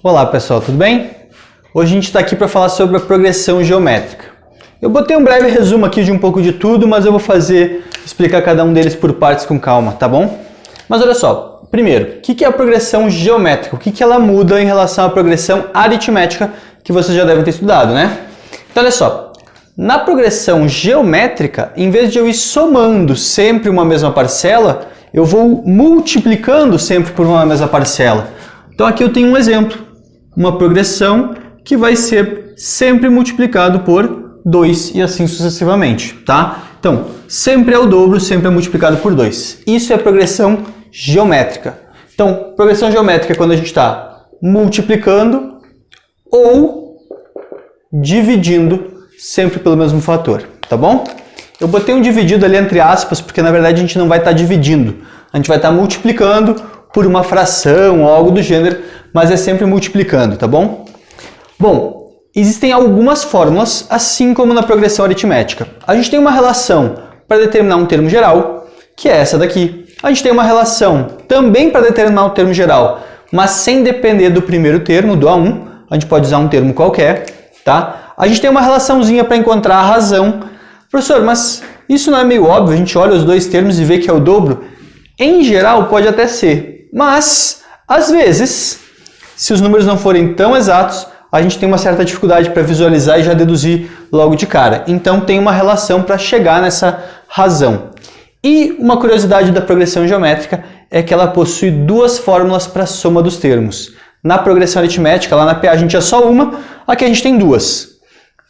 Olá pessoal, tudo bem? Hoje a gente está aqui para falar sobre a progressão geométrica. Eu botei um breve resumo aqui de um pouco de tudo, mas eu vou explicar cada um deles por partes com calma, tá bom? Mas olha só, primeiro, o que é a progressão geométrica? O que ela muda em relação à progressão aritmética que vocês já devem ter estudado, né? Então olha só, na progressão geométrica, em vez de eu ir somando sempre uma mesma parcela, eu vou multiplicando sempre por uma mesma parcela. Então aqui eu tenho um exemplo. Uma progressão que vai ser sempre multiplicado por 2 e assim sucessivamente, tá? Então, sempre é o dobro, sempre é multiplicado por 2. Isso é progressão geométrica. Então, progressão geométrica é quando a gente está multiplicando ou dividindo sempre pelo mesmo fator, tá bom? Eu botei um dividido ali entre aspas, porque na verdade a gente não vai estar dividindo. A gente vai estar multiplicando por uma fração ou algo do gênero, mas é sempre multiplicando, tá bom? Bom, existem algumas fórmulas, assim como na progressão aritmética. A gente tem uma relação para determinar um termo geral, que é essa daqui. A gente tem uma relação também para determinar um termo geral, mas sem depender do primeiro termo, do A1. A gente pode usar um termo qualquer, tá? A gente tem uma relaçãozinha para encontrar a razão. Professor, mas isso não é meio óbvio? A gente olha os dois termos e vê que é o dobro? Em geral, pode até ser, mas às vezes, se os números não forem tão exatos, a gente tem uma certa dificuldade para visualizar e já deduzir logo de cara. Então tem uma relação para chegar nessa razão. E uma curiosidade da progressão geométrica é que ela possui duas fórmulas para a soma dos termos. Na progressão aritmética, lá na PA a gente tinha só uma, aqui a gente tem duas.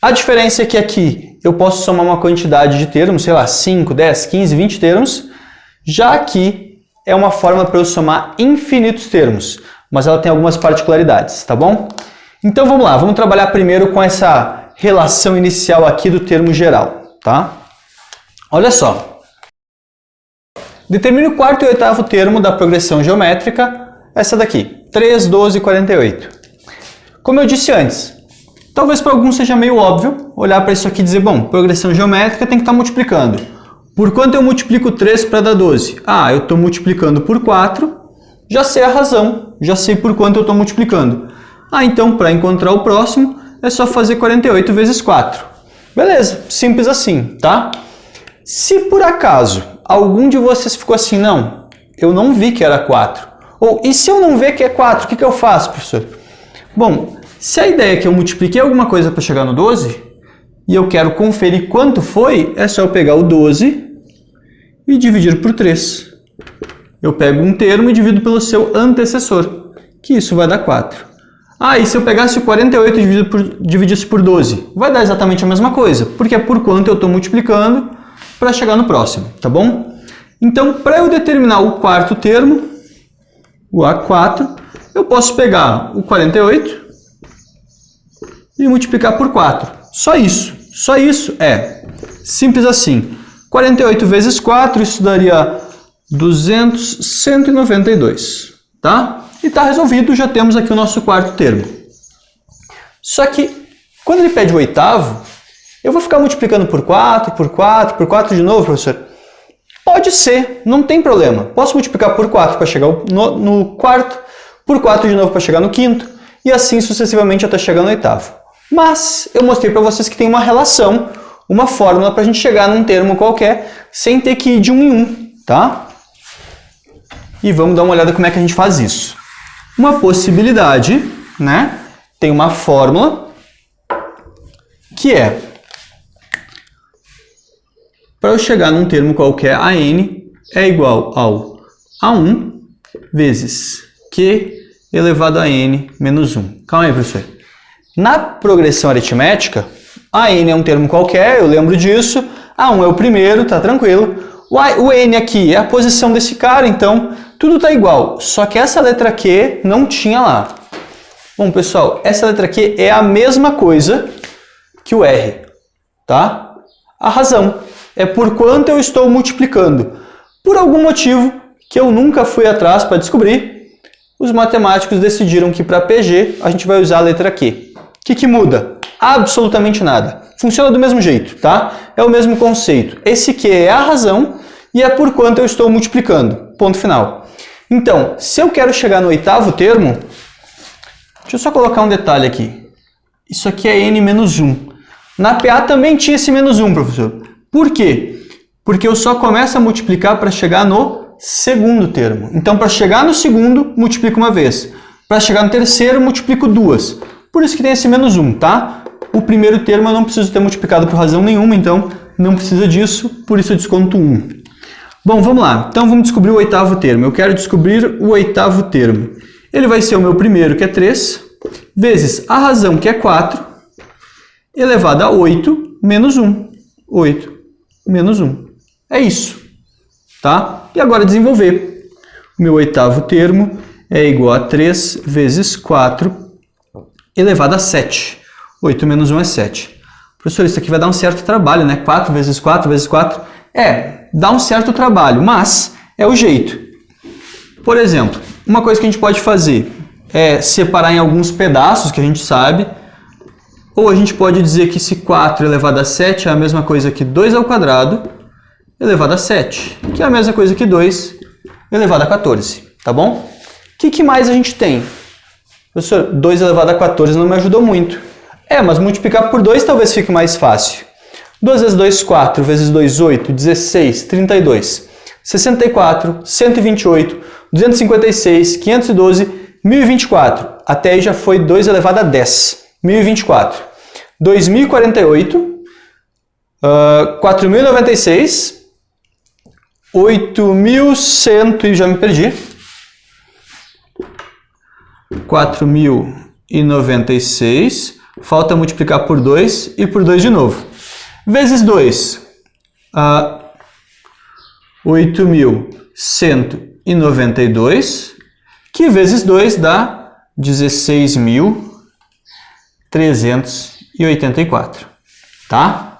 A diferença é que aqui eu posso somar uma quantidade de termos, sei lá, 5, 10, 15, 20 termos, já aqui é uma fórmula para eu somar infinitos termos, mas ela tem algumas particularidades, tá bom? Então vamos lá, vamos trabalhar primeiro com essa relação inicial aqui do termo geral, tá? Olha só. Determine o quarto e oitavo termo da progressão geométrica, essa daqui, 3, 12 e 48. Como eu disse antes, talvez para alguns seja meio óbvio olhar para isso aqui e dizer, bom, progressão geométrica tem que estar multiplicando. Por quanto eu multiplico 3 para dar 12? Ah, eu estou multiplicando por 4, já sei a razão, já sei por quanto eu estou multiplicando. Ah, então para encontrar o próximo é só fazer 48 vezes 4. Beleza, simples assim, tá? Se por acaso algum de vocês ficou assim, não, eu não vi que era 4. Ou, e se eu não ver que é 4, o que eu faço, professor? Bom, se a ideia é que eu multipliquei alguma coisa para chegar no 12, e eu quero conferir quanto foi, é só eu pegar o 12 e dividir por 3. Eu pego um termo e divido pelo seu antecessor, que isso vai dar 4. Ah, e se eu pegasse o 48 e dividisse por 12? Vai dar exatamente a mesma coisa, porque é por quanto eu estou multiplicando para chegar no próximo, tá bom? Então, para eu determinar o quarto termo, o A4, eu posso pegar o 48 e multiplicar por 4. Só isso é simples assim. 48 vezes 4, isso daria 192, tá? E está resolvido, já temos aqui o nosso quarto termo. Só que, quando ele pede o oitavo, eu vou ficar multiplicando por 4, por 4, por 4 de novo, professor? Pode ser, não tem problema. Posso multiplicar por 4 para chegar no quarto, por 4 de novo para chegar no quinto, e assim sucessivamente até chegar no oitavo. Mas eu mostrei para vocês que tem uma relação, uma fórmula para a gente chegar num termo qualquer, sem ter que ir de um em um, tá? E vamos dar uma olhada como é que a gente faz isso. Uma possibilidade, né? Tem uma fórmula que é, para eu chegar num termo qualquer, AN é igual ao A1 vezes Q elevado a N menos 1. Calma aí, professor. Na progressão aritmética, a n é um termo qualquer, eu lembro disso. A1 é o primeiro, tá tranquilo. O n aqui é a posição desse cara, então tudo tá igual. Só que essa letra Q não tinha lá. Bom, pessoal, essa letra Q é a mesma coisa que o R, tá? A razão é por quanto eu estou multiplicando. Por algum motivo que eu nunca fui atrás para descobrir, os matemáticos decidiram que para PG a gente vai usar a letra Q. O que muda? Absolutamente nada. Funciona do mesmo jeito, tá? É o mesmo conceito. Esse Q é a razão e é por quanto eu estou multiplicando. Ponto final. Então, se eu quero chegar no oitavo termo, Deixa eu só colocar um detalhe aqui. Isso aqui é n menos 1. Na PA também tinha esse menos 1, professor. Por quê? Porque eu só começo a multiplicar para chegar no segundo termo. Então, para chegar no segundo, multiplico uma vez. Para chegar no terceiro, multiplico duas. Por isso que tem esse menos 1, tá? O primeiro termo eu não preciso ter multiplicado por razão nenhuma, então não precisa disso, por isso eu desconto 1. Bom, vamos lá. Então, vamos descobrir o oitavo termo. Eu quero descobrir o oitavo termo. Ele vai ser o meu primeiro, que é 3, vezes a razão, que é 4, elevado a 8, menos 1. 8 menos 1. É isso. Tá? E agora desenvolver. O meu oitavo termo é igual a 3 vezes 4 elevado a 7. 8 menos 1 é 7. Professor, isso aqui vai dar um certo trabalho, né? 4 vezes 4 vezes 4. Dá um certo trabalho, mas é o jeito. Por exemplo, uma coisa que a gente pode fazer é separar em alguns pedaços que a gente sabe, ou a gente pode dizer que esse 4 elevado a 7 é a mesma coisa que 2 ao quadrado elevado a 7, que é a mesma coisa que 2 elevado a 14, tá bom? O que mais a gente tem? Professor, 2 elevado a 14 não me ajudou muito. Mas multiplicar por 2 talvez fique mais fácil. 2 vezes 2, 4, vezes 2, 8, 16, 32, 64, 128, 256, 512, 1024. Até aí já foi 2 elevado a 10. 1024. 2048, 4096, 8100 e já me perdi. 4096, falta multiplicar por 2 e por 2 de novo. Vezes 2, 8.192, que vezes 2 dá 16.384, tá?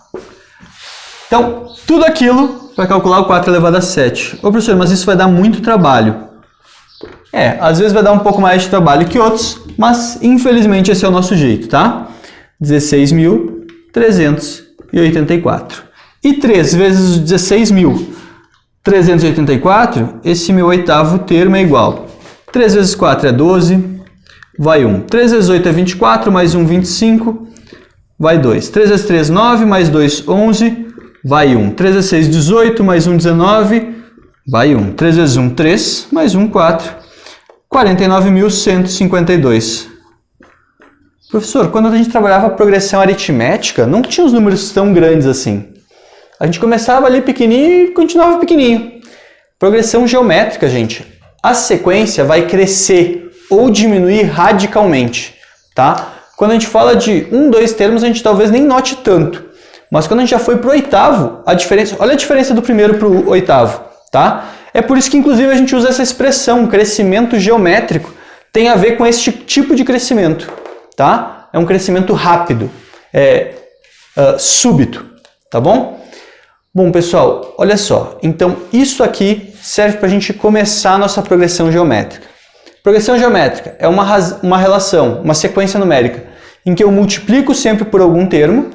Então, tudo aquilo para calcular o 4 elevado a 7. Ô, professor, mas isso vai dar muito trabalho. Às vezes vai dar um pouco mais de trabalho que outros, mas infelizmente esse é o nosso jeito, tá? 16.384. E 3 vezes 16.384, esse meu oitavo termo é igual. 3 vezes 4 é 12, vai 1. 3 vezes 8 é 24, mais 1, 25, vai 2. 3 vezes 3, 9, mais 2, 11, vai 1. 3 vezes 6, 18, mais 1, 19, vai 1. 3 vezes 1, 3, mais 1, 4. 49.152. Professor, quando a gente trabalhava progressão aritmética, não tinha os números tão grandes assim. A gente começava ali pequenininho e continuava pequenininho. Progressão geométrica, gente, a sequência vai crescer ou diminuir radicalmente, tá? Quando a gente fala de 1, 2 termos, a gente talvez nem note tanto. Mas quando a gente já foi para o oitavo, a diferença, olha a diferença do primeiro para o oitavo, tá? É por isso que, inclusive, a gente usa essa expressão, crescimento geométrico, tem a ver com esse tipo de crescimento, tá? É um crescimento rápido, súbito, tá bom? Bom, pessoal, olha só. Então, isso aqui serve para a gente começar a nossa progressão geométrica. Progressão geométrica é uma relação, uma sequência numérica, em que eu multiplico sempre por algum termo,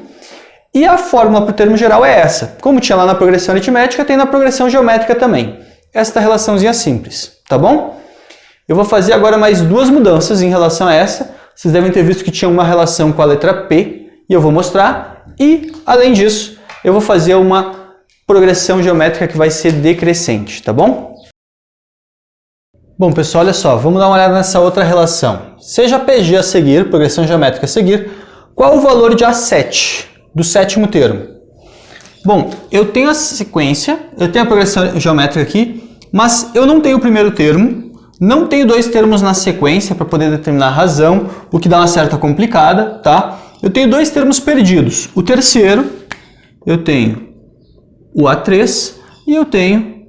e a fórmula para o termo geral é essa. Como tinha lá na progressão aritmética, tem na progressão geométrica também. Esta relaçãozinha simples, tá bom? Eu vou fazer agora mais duas mudanças em relação a essa. Vocês devem ter visto que tinha uma relação com a letra P, e eu vou mostrar. E, além disso, eu vou fazer uma progressão geométrica que vai ser decrescente, tá bom? Bom, pessoal, olha só, vamos dar uma olhada nessa outra relação. Seja PG a seguir, progressão geométrica a seguir, qual o valor de A7, do sétimo termo? Bom, eu tenho a sequência, eu tenho a progressão geométrica aqui, mas eu não tenho o primeiro termo, não tenho dois termos na sequência para poder determinar a razão, o que dá uma certa complicada, tá? Eu tenho dois termos perdidos. O terceiro, eu tenho o A3 e eu tenho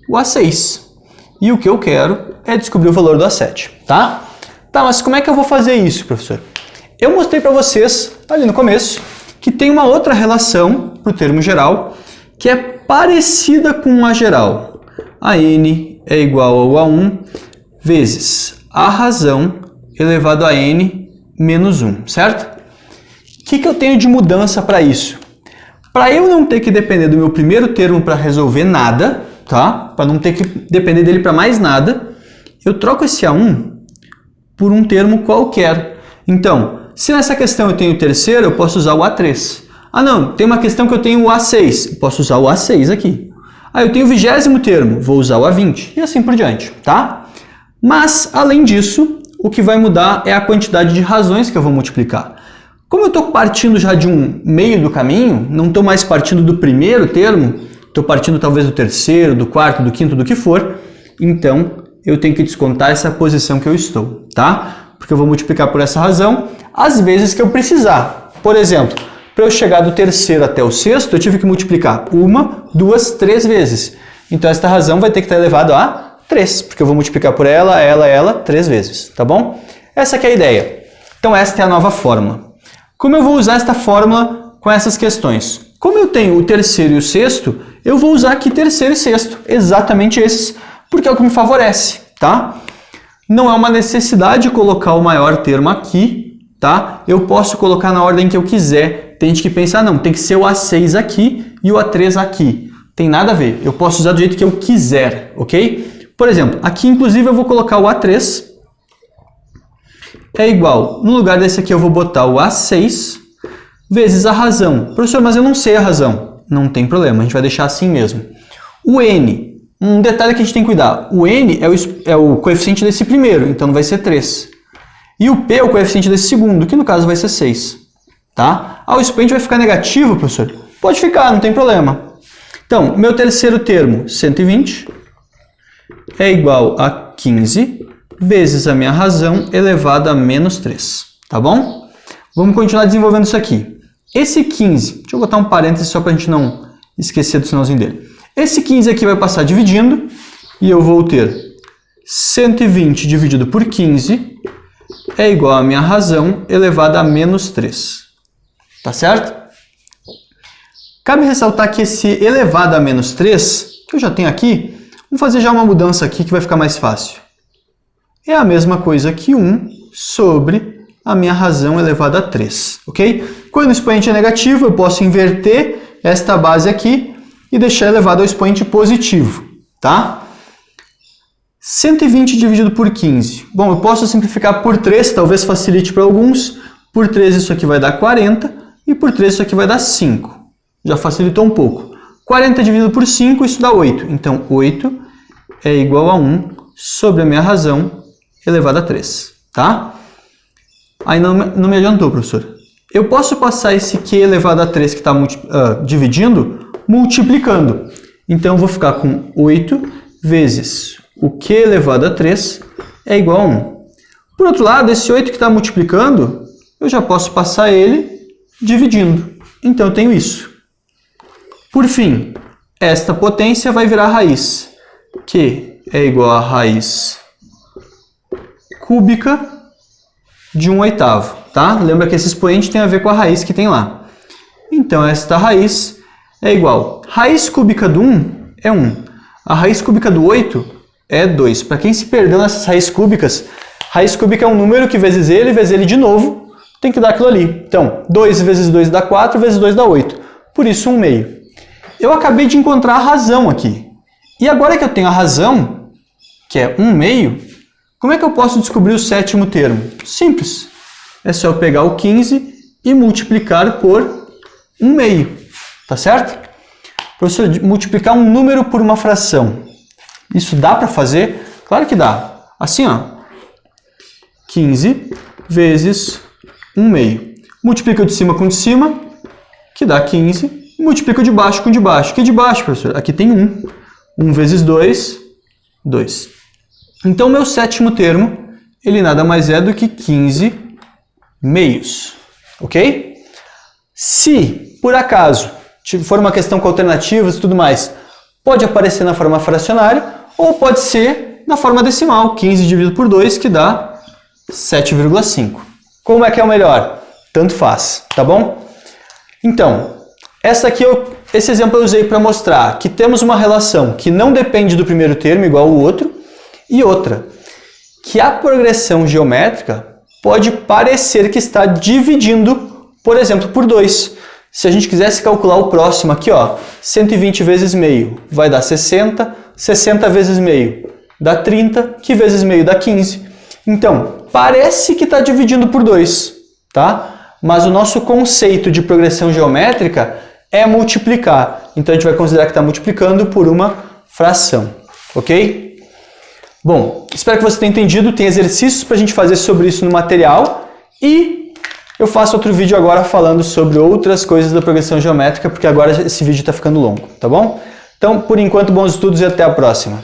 o A6. E o que eu quero é descobrir o valor do A7, tá? Tá, mas como é que eu vou fazer isso, professor? Eu mostrei para vocês, ali no começo, que tem uma outra relação para o termo geral, que é parecida com a geral. A n é igual ao A1 vezes a razão elevado a n menos 1, certo? O que eu tenho de mudança para isso? Para eu não ter que depender do meu primeiro termo para resolver nada, tá? Para não ter que depender dele para mais nada, eu troco esse A1 por um termo qualquer. Então, se nessa questão eu tenho o terceiro, eu posso usar o A3. Ah não, tem uma questão que eu tenho o A6, eu posso usar o A6 aqui. Ah, eu tenho o 20º termo, vou usar o A20 e assim por diante, tá? Mas, além disso, o que vai mudar é a quantidade de razões que eu vou multiplicar. Como eu estou partindo já de um meio do caminho, não estou mais partindo do primeiro termo, estou partindo talvez do terceiro, do quarto, do quinto, do que for, então eu tenho que descontar essa posição que eu estou, tá? Porque eu vou multiplicar por essa razão as vezes que eu precisar. Por exemplo, para eu chegar do terceiro até o sexto, eu tive que multiplicar 1, 2, 3 vezes. Então esta razão vai ter que estar elevada a 3, porque eu vou multiplicar por ela, 3 vezes, tá bom? Essa aqui é a ideia. Então esta é a nova fórmula. Como eu vou usar esta fórmula com essas questões? Como eu tenho o terceiro e o sexto, eu vou usar aqui terceiro e sexto, exatamente esses, porque é o que me favorece, tá? Não é uma necessidade colocar o maior termo aqui, tá? Eu posso colocar na ordem que eu quiser. Tem gente que pensa, não, tem que ser o A6 aqui e o A3 aqui. Tem nada a ver, eu posso usar do jeito que eu quiser, ok? Por exemplo, aqui inclusive eu vou colocar o A3, é igual, no lugar desse aqui eu vou botar o A6, vezes a razão. Professor, mas eu não sei a razão. Não tem problema, a gente vai deixar assim mesmo. O N, um detalhe que a gente tem que cuidar, o N é o coeficiente desse primeiro, então não vai ser 3. E o P é o coeficiente desse segundo, que no caso vai ser 6. Tá? Ah, o expoente vai ficar negativo, professor? Pode ficar, não tem problema. Então, meu terceiro termo, 120, é igual a 15 vezes a minha razão elevada a menos 3. Tá bom? Vamos continuar desenvolvendo isso aqui. Esse 15, deixa eu botar um parênteses só para a gente não esquecer do sinalzinho dele. Esse 15 aqui vai passar dividindo e eu vou ter 120 dividido por 15 é igual a minha razão elevada a menos 3. Tá certo? Cabe ressaltar que esse elevado a menos 3, que eu já tenho aqui, vamos fazer já uma mudança aqui que vai ficar mais fácil. É a mesma coisa que 1 sobre a minha razão elevada a 3, ok? Quando o expoente é negativo, eu posso inverter esta base aqui e deixar elevado ao expoente positivo, tá? 120 dividido por 15. Bom, eu posso simplificar por 3, talvez facilite para alguns. Por 3 isso aqui vai dar 40 e por 3 isso aqui vai dar 5. Já facilitou um pouco. 40 dividido por 5, isso dá 8. Então, 8 é igual a 1 sobre a minha razão elevada a 3, tá? Aí não me adiantou, professor. Eu posso passar esse Q elevado a 3 que está dividindo, multiplicando. Então, eu vou ficar com 8 vezes o Q elevado a 3 é igual a 1. Por outro lado, esse 8 que está multiplicando, eu já posso passar ele dividindo. Então, eu tenho isso. Por fim, esta potência vai virar raiz, que é igual a raiz cúbica de 1/8, tá? Lembra que esse expoente tem a ver com a raiz que tem lá. Então, esta raiz é igual. Raiz cúbica do 1 é 1. A raiz cúbica do 8 é 2. Para quem se perdeu nessas raízes cúbicas, raiz cúbica é um número que vezes ele de novo, tem que dar aquilo ali. Então, 2 vezes 2 dá 4, vezes 2 dá 8. Por isso, 1/2. Eu acabei de encontrar a razão aqui. E agora que eu tenho a razão, que é 1/2, como é que eu posso descobrir o sétimo termo? Simples. É só eu pegar o 15 e multiplicar por 1/2. Tá certo? Professor, multiplicar um número por uma fração. Isso dá para fazer? Claro que dá. Assim, ó. 15 vezes 1/2. Multiplica o de cima com o de cima, que dá 15. E multiplica o de baixo com o de baixo. Que de baixo, professor? Aqui tem 1. 1 vezes 2, 2. Então, meu sétimo termo, ele nada mais é do que 15 meios. Ok? Se, por acaso, for uma questão com alternativas e tudo mais, pode aparecer na forma fracionária ou pode ser na forma decimal, 15 dividido por 2, que dá 7,5. Como é que é o melhor? Tanto faz, tá bom? Então, esse exemplo eu usei para mostrar que temos uma relação que não depende do primeiro termo, igual o outro, e outra, que a progressão geométrica pode parecer que está dividindo, por exemplo, por 2. Se a gente quisesse calcular o próximo aqui, ó, 120 vezes meio vai dar 60, 60 vezes meio dá 30, que vezes meio dá 15. Então, parece que está dividindo por 2, tá? Mas o nosso conceito de progressão geométrica é multiplicar. Então, a gente vai considerar que está multiplicando por uma fração, ok? Bom, espero que você tenha entendido. Tem exercícios para a gente fazer sobre isso no material. E eu faço outro vídeo agora falando sobre outras coisas da progressão geométrica, porque agora esse vídeo está ficando longo, tá bom? Então, por enquanto, bons estudos e até a próxima.